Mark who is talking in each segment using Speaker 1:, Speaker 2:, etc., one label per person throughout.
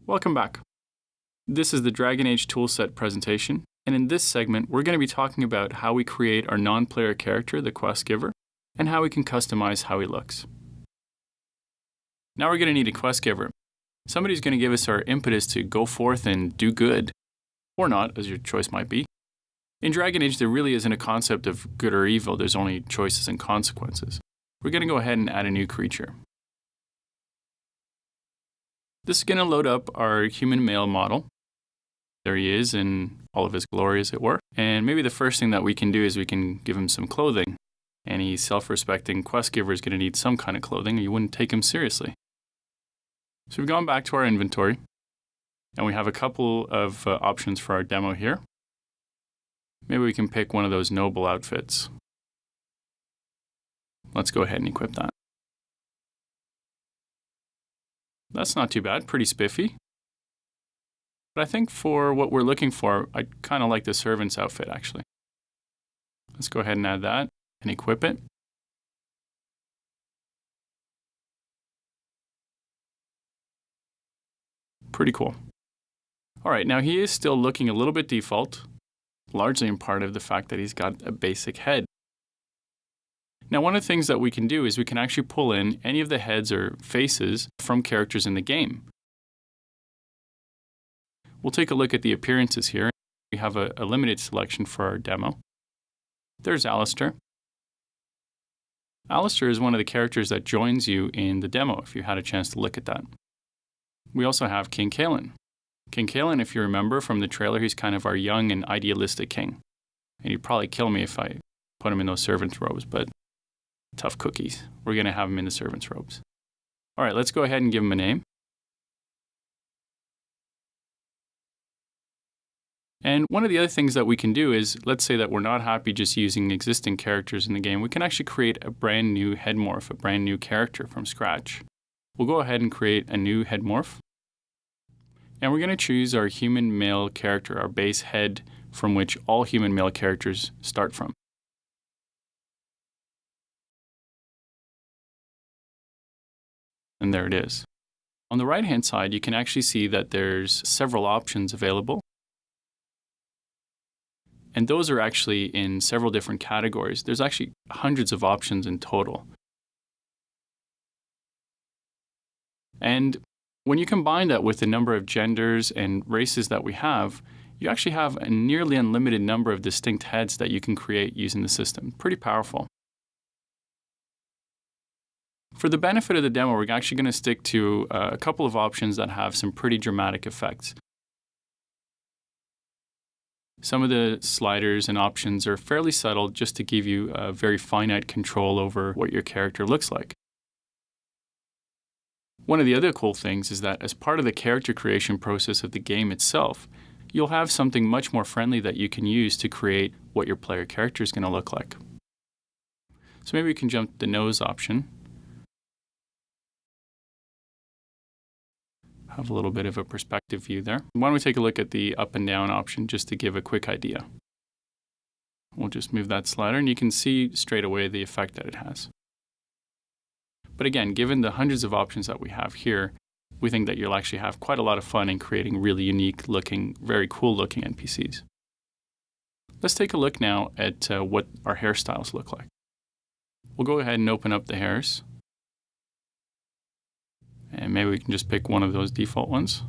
Speaker 1: Welcome back. This is the Dragon Age Toolset presentation, and in this segment, we're going to be talking about how we create our non-player character, the quest giver, and how we can customize how he looks. Now we're going to need a quest giver. Somebody's going to give us our impetus to go forth and do good, or not, as your choice might be. In Dragon Age, there really isn't a concept of good or evil, there's only choices and consequences. We're going to go ahead and add a new creature. This is going to load up our human male model. There he is in all of his glory, as it were. And maybe the first thing that we can do is we can give him some clothing. Any self-respecting quest giver is going to need some kind of clothing, or you wouldn't take him seriously. So we've gone back to our inventory, and we have a couple of options for our demo here. Maybe we can pick one of those noble outfits. Let's go ahead and equip that. That's not too bad, pretty spiffy. But I think for what we're looking for, I kind of like the servant's outfit, actually. Let's go ahead and add that and equip it. Pretty cool. All right, now he is still looking a little bit default, largely in part of the fact that he's got a basic head. Now, one of the things that we can do is we can actually pull in any of the heads or faces from characters in the game. We'll take a look at the appearances here. We have a limited selection for our demo. There's Alistair. Alistair is one of the characters that joins you in the demo, if you had a chance to look at that. We also have King Kalen. King Kalen, if you remember from the trailer, he's kind of our young and idealistic king. And he'd probably kill me if I put him in those servant's robes, but tough cookies. We're going to have him in the servant's robes. All right, let's go ahead and give him a name. And one of the other things that we can do is, let's say that we're not happy just using existing characters in the game. We can actually create a brand new head morph, a brand new character from scratch. We'll go ahead and create a new head morph. And we're going to choose our human male character, our base head from which all human male characters start from. And there it is. On the right-hand side, you can actually see that there's several options available. And those are actually in several different categories. There's actually hundreds of options in total. And when you combine that with the number of genders and races that we have, you actually have a nearly unlimited number of distinct heads that you can create using the system. Pretty powerful. For the benefit of the demo, we're actually going to stick to a couple of options that have some pretty dramatic effects. Some of the sliders and options are fairly subtle just to give you a very finite control over what your character looks like. One of the other cool things is that as part of the character creation process of the game itself, you'll have something much more friendly that you can use to create what your player character is going to look like. So maybe we can jump to the nose option. Have a little bit of a perspective view there. Why don't we take a look at the up and down option just to give a quick idea. We'll just move that slider and you can see straight away the effect that it has. But again, given the hundreds of options that we have here, we think that you'll actually have quite a lot of fun in creating really unique looking, very cool looking NPCs. Let's take a look now at what our hairstyles look like. We'll go ahead and open up the hairs. And maybe we can just pick one of those default ones.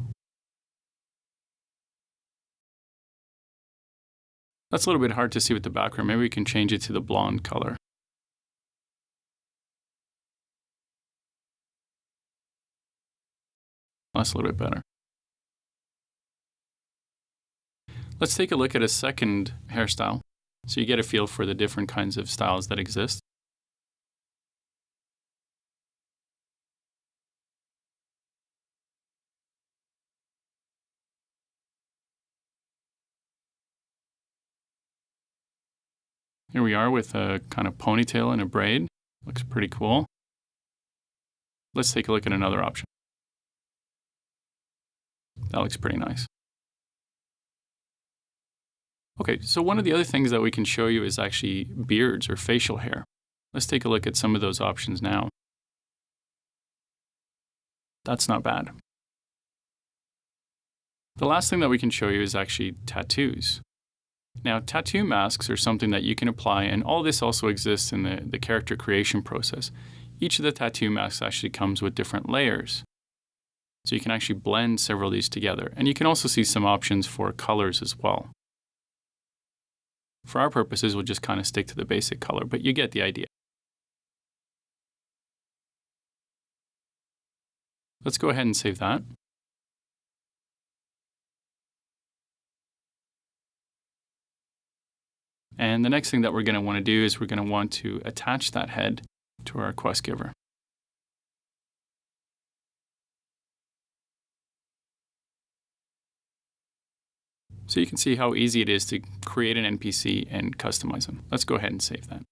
Speaker 1: That's a little bit hard to see with the background. Maybe we can change it to the blonde color. That's a little bit better. Let's take a look at a second hairstyle so you get a feel for the different kinds of styles that exist. Here we are with a kind of ponytail and a braid. Looks pretty cool. Let's take a look at another option. That looks pretty nice. Okay, so one of the other things that we can show you is actually beards or facial hair. Let's take a look at some of those options now. That's not bad. The last thing that we can show you is actually tattoos. Now, tattoo masks are something that you can apply, and all this also exists in the character creation process. Each of the tattoo masks actually comes with different layers. So you can actually blend several of these together. And you can also see some options for colors as well. For our purposes, we'll just kind of stick to the basic color, but you get the idea. Let's go ahead and save that. And the next thing that we're going to want to do is we're going to want to attach that head to our quest giver. So you can see how easy it is to create an NPC and customize them. Let's go ahead and save that.